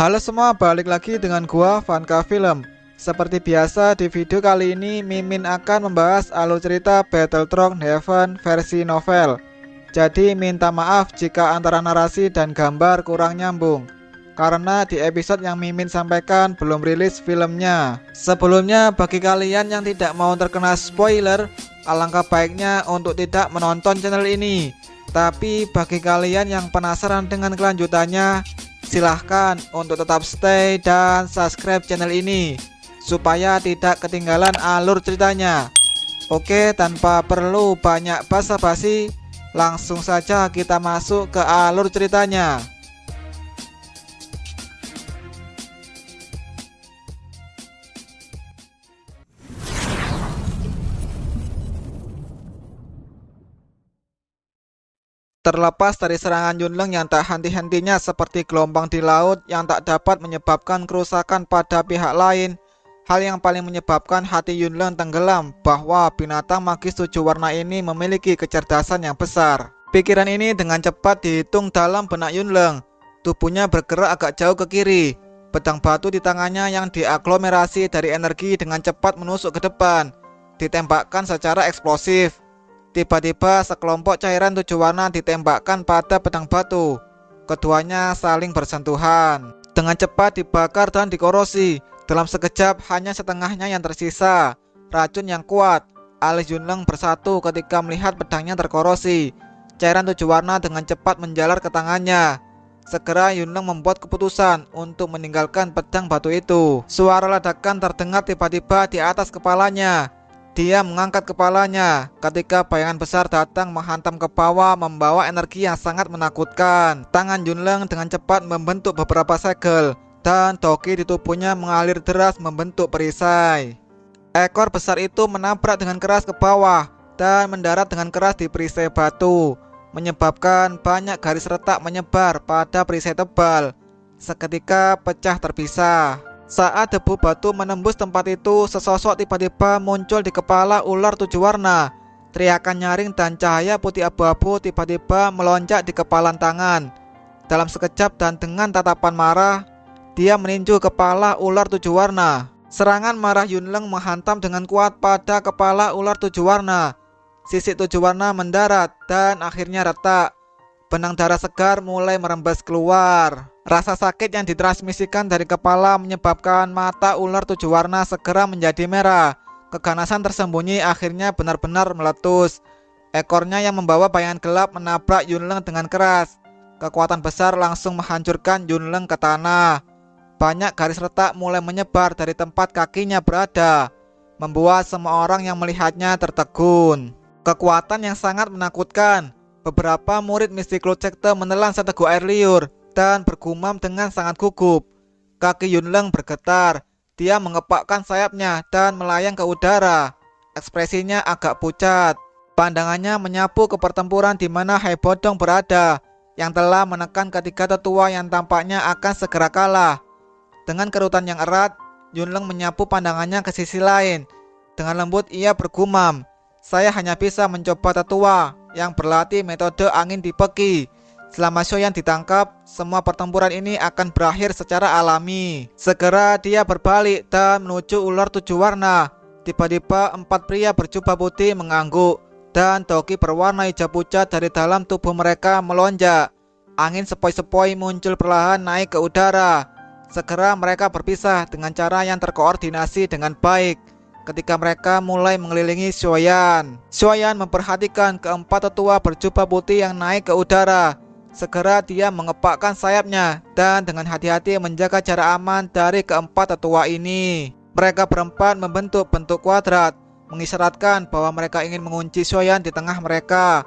Halo semua, balik lagi dengan gua Vanka Film. Seperti biasa di video kali ini Mimin akan membahas alur cerita Battletron Heaven versi novel. Jadi minta maaf jika antara narasi dan gambar kurang nyambung, karena di episode yang Mimin sampaikan belum rilis filmnya. Sebelumnya bagi kalian yang tidak mau terkena spoiler, alangkah baiknya untuk tidak menonton channel ini. Tapi bagi kalian yang penasaran dengan kelanjutannya, silahkan untuk tetap stay dan subscribe channel ini supaya tidak ketinggalan alur ceritanya. Oke, tanpa perlu banyak basa-basi, langsung saja kita masuk ke alur ceritanya. Terlepas dari serangan Yunleng yang tak henti-hentinya seperti gelombang di laut yang tak dapat menyebabkan kerusakan pada pihak lain, hal yang paling menyebabkan hati Yunleng tenggelam bahwa binatang magis 7 warna ini memiliki kecerdasan yang besar. Pikiran ini dengan cepat dihitung dalam benak Yunleng. Tubuhnya bergerak agak jauh ke kiri. Pedang batu di tangannya yang diaglomerasi dari energi dengan cepat menusuk ke depan, ditembakkan secara eksplosif. Tiba-tiba sekelompok cairan 7 warna ditembakkan pada pedang batu. Keduanya saling bersentuhan. Dengan cepat dibakar dan dikorosi. Dalam sekejap hanya setengahnya yang tersisa. Racun yang kuat. Alis Yunleng bersatu ketika melihat pedangnya terkorosi. Cairan 7 warna dengan cepat menjalar ke tangannya. Segera Yunleng membuat keputusan untuk meninggalkan pedang batu itu. Suara ledakan terdengar tiba-tiba di atas kepalanya. Dia mengangkat kepalanya ketika bayangan besar datang menghantam ke bawah membawa energi yang sangat menakutkan. Tangan Yunleng dengan cepat membentuk beberapa segel dan toki di tubuhnya mengalir deras membentuk perisai. Ekor besar itu menabrak dengan keras ke bawah dan mendarat dengan keras di perisai batu, menyebabkan banyak garis retak menyebar pada perisai tebal. Seketika pecah terpisah. Saat debu batu menembus tempat itu, sesosok tiba-tiba muncul di kepala ular 7 warna. Teriakan nyaring dan cahaya putih abu-abu tiba-tiba melonjak di kepalan tangan. Dalam sekejap dan dengan tatapan marah, dia meninju kepala ular 7 warna. Serangan marah Yunleng menghantam dengan kuat pada kepala ular 7 warna. Sisik 7 warna mendarat dan akhirnya retak. Benang darah segar mulai merembes keluar. Rasa sakit yang ditransmisikan dari kepala menyebabkan mata ular 7 warna segera menjadi merah. Keganasan tersembunyi akhirnya benar-benar meletus. Ekornya yang membawa bayangan gelap menabrak Yunleng dengan keras. Kekuatan besar langsung menghancurkan Yunleng ke tanah. Banyak garis retak mulai menyebar dari tempat kakinya berada, membuat semua orang yang melihatnya tertegun. Kekuatan yang sangat menakutkan. Beberapa murid Mysticlot Sekte menelan seteguk air liur dan bergumam dengan sangat gugup. Kaki Yunleng bergetar. Dia mengepakkan sayapnya dan melayang ke udara. Ekspresinya agak pucat. Pandangannya menyapu ke pertempuran di mana Hai Bodong berada, yang telah menekan ketiga tetua yang tampaknya akan segera kalah. Dengan kerutan yang erat, Yunleng menyapu pandangannya ke sisi lain. Dengan lembut ia bergumam, "Saya hanya bisa mencoba tetua yang berlatih metode angin di peki. Selama Xiaoyan ditangkap, semua pertempuran ini akan berakhir secara alami." Segera dia berbalik dan menuju ular 7 warna. Tiba-tiba 4 pria berjubah putih mengangguk dan toki berwarna hijau pucat dari dalam tubuh mereka melonjak. Angin sepoi-sepoi muncul perlahan naik ke udara. Segera mereka berpisah dengan cara yang terkoordinasi dengan baik. Ketika mereka mulai mengelilingi Xiaoyan, Xiaoyan memperhatikan keempat tetua berjubah putih yang naik ke udara. Segera dia mengepakkan sayapnya dan dengan hati-hati menjaga jarak aman dari keempat tetua ini. Mereka berempat membentuk bentuk kuadrat, mengisyaratkan bahwa mereka ingin mengunci Xiaoyan di tengah mereka.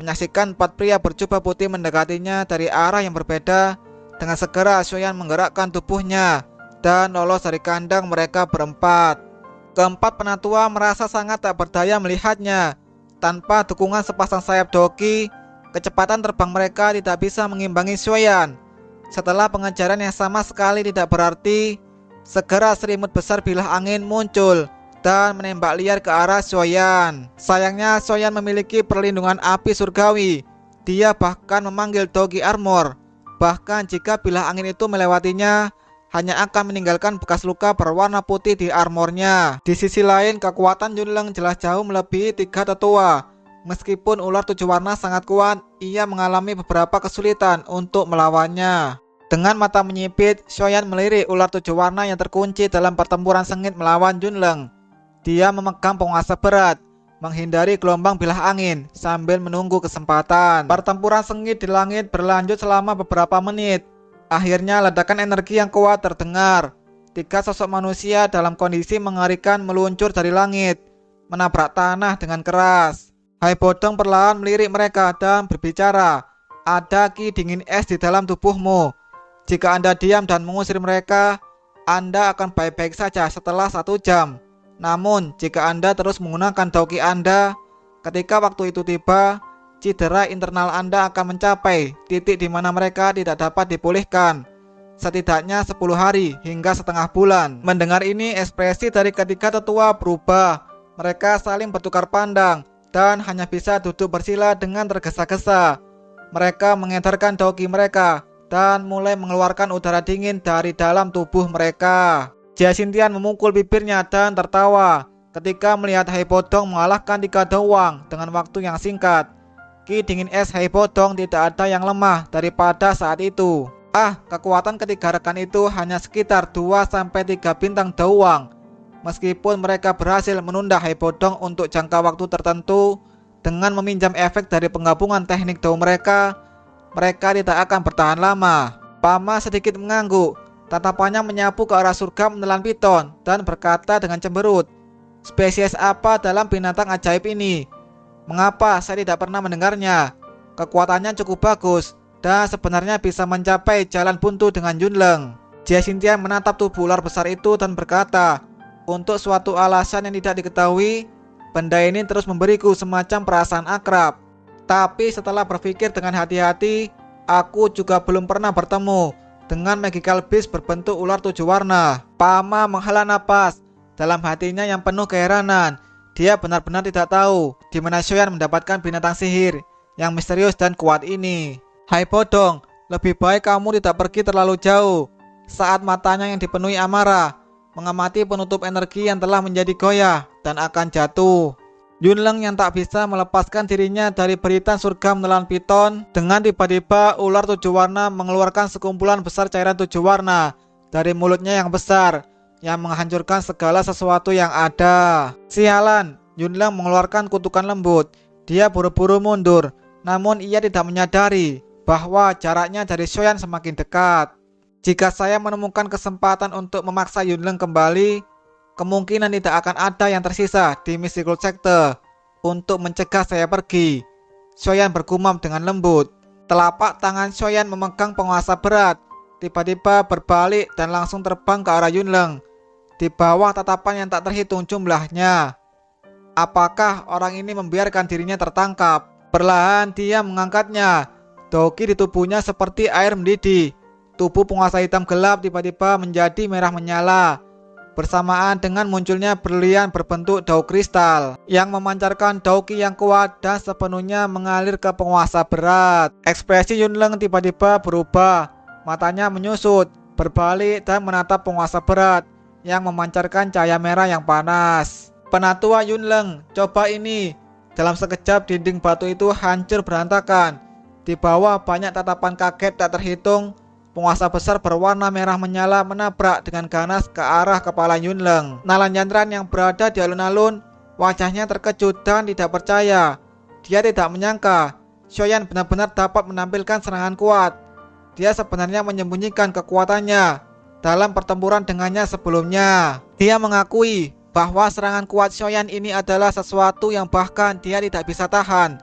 Menyaksikan 4 pria berjubah putih mendekatinya dari arah yang berbeda, dengan segera Xiaoyan menggerakkan tubuhnya dan lolos dari kandang mereka berempat. Keempat penatua merasa sangat tak berdaya melihatnya. Tanpa dukungan sepasang sayap doki, kecepatan terbang mereka tidak bisa mengimbangi Xiaoyan. Setelah pengejaran yang sama sekali tidak berarti, segera selimut besar bilah angin muncul dan menembak liar ke arah Xiaoyan. Sayangnya Xiaoyan memiliki perlindungan api surgawi. Dia bahkan memanggil Dogi Armor. Bahkan jika bilah angin itu melewatinya, hanya akan meninggalkan bekas luka berwarna putih di armornya. Di sisi lain, kekuatan Yunleng jelas jauh melebihi 3 tetua. Meskipun ular 7 warna sangat kuat, ia mengalami beberapa kesulitan untuk melawannya. Dengan mata menyipit, Xiaoyan melirik ular 7 warna yang terkunci dalam pertempuran sengit melawan Yunleng. Dia memegang penguasa berat, menghindari gelombang bilah angin sambil menunggu kesempatan. Pertempuran sengit di langit berlanjut selama beberapa menit. Akhirnya ledakan energi yang kuat terdengar. 3 sosok manusia dalam kondisi mengerikan meluncur dari langit, menabrak tanah dengan keras. Hai Bodong perlahan melirik mereka dan berbicara. Ada ki dingin es di dalam tubuhmu. Jika Anda diam dan mengusir mereka, Anda akan baik-baik saja setelah 1 jam. Namun, jika Anda terus menggunakan Dauki Anda, ketika waktu itu tiba, cedera internal Anda akan mencapai titik di mana mereka tidak dapat dipulihkan. Setidaknya 10 hari hingga setengah bulan. Mendengar ini, ekspresi dari ketiga tetua berubah. Mereka saling bertukar pandang dan hanya bisa duduk bersila dengan tergesa-gesa. Mereka mengedarkan Dauki mereka dan mulai mengeluarkan udara dingin dari dalam tubuh mereka. Jia Xintian memukul bibirnya dan tertawa ketika melihat Hai Bodong mengalahkan 3 dewang dengan waktu yang singkat. Ki dingin es Hai Bodong tidak ada yang lemah daripada saat itu. Kekuatan ketiga rekan itu hanya sekitar 2-3 bintang dewang. Meskipun mereka berhasil menunda Hai Bodong untuk jangka waktu tertentu dengan meminjam efek dari penggabungan teknik dao mereka tidak akan bertahan lama. Pama sedikit mengangguk. Tatapannya menyapu ke arah surga menelan piton dan berkata dengan cemberut, "Spesies apa dalam binatang ajaib ini? Mengapa saya tidak pernah mendengarnya? Kekuatannya cukup bagus dan sebenarnya bisa mencapai jalan buntu dengan Yunleng." Jia Xintian menatap tubuh ular besar itu dan berkata, "Untuk suatu alasan yang tidak diketahui, benda ini terus memberiku semacam perasaan akrab. Tapi setelah berpikir dengan hati-hati, aku juga belum pernah bertemu dengan magical beast berbentuk ular 7 warna." Pama menghela napas. Dalam hatinya yang penuh keheranan, dia benar-benar tidak tahu di mana Xiaoyan mendapatkan binatang sihir yang misterius dan kuat ini. "Hai Bodong, lebih baik kamu tidak pergi terlalu jauh." Saat matanya yang dipenuhi amarah mengamati penutup energi yang telah menjadi goyah dan akan jatuh. Yunleng yang tak bisa melepaskan dirinya dari beritan surga menelan piton. Dengan tiba-tiba ular 7 warna mengeluarkan sekumpulan besar cairan 7 warna dari mulutnya yang besar, yang menghancurkan segala sesuatu yang ada. Sialan, Yunleng mengeluarkan kutukan lembut. Dia buru-buru mundur, namun ia tidak menyadari bahwa jaraknya dari Xiaoyan semakin dekat. Jika saya menemukan kesempatan untuk memaksa Yunleng kembali, kemungkinan tidak akan ada yang tersisa di Mystical Sector untuk mencegah saya pergi. Xiaoyan bergumam dengan lembut. Telapak tangan Xiaoyan memegang penguasa berat, tiba-tiba berbalik dan langsung terbang ke arah Yunleng. Di bawah tatapan yang tak terhitung jumlahnya. Apakah orang ini membiarkan dirinya tertangkap? Perlahan dia mengangkatnya. Dauki di tubuhnya seperti air mendidih. Tubuh penguasa hitam gelap tiba-tiba menjadi merah menyala, bersamaan dengan munculnya berlian berbentuk dao kristal yang memancarkan dauki yang kuat dan sepenuhnya mengalir ke penguasa berat. Ekspresi Yunleng tiba-tiba berubah. Matanya menyusut, berbalik dan menatap penguasa berat yang memancarkan cahaya merah yang panas. "Penatua Yunleng, coba ini." Dalam sekejap dinding batu itu hancur berantakan. Di bawah banyak tatapan kaget tak terhitung. Penguasa besar berwarna merah menyala menabrak dengan ganas ke arah kepala Yunleng. Nalan Yantran yang berada di alun-alun, wajahnya terkejut dan tidak percaya. Dia tidak menyangka Xiaoyan benar-benar dapat menampilkan serangan kuat. Dia sebenarnya menyembunyikan kekuatannya dalam pertempuran dengannya sebelumnya. Dia mengakui bahwa serangan kuat Xiaoyan ini adalah sesuatu yang bahkan dia tidak bisa tahan.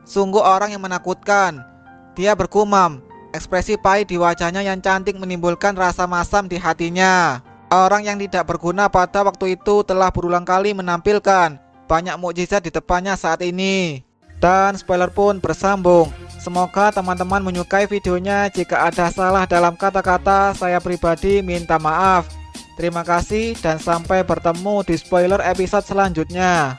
Sungguh orang yang menakutkan. Dia bergumam. Ekspresi pahit di wajahnya yang cantik menimbulkan rasa masam di hatinya. Orang yang tidak berguna pada waktu itu telah berulang kali menampilkan banyak mukjizat di depannya saat ini. Dan spoiler pun bersambung. Semoga teman-teman menyukai videonya. Jika ada salah dalam kata-kata, saya pribadi minta maaf. Terima kasih dan sampai bertemu di spoiler episode selanjutnya.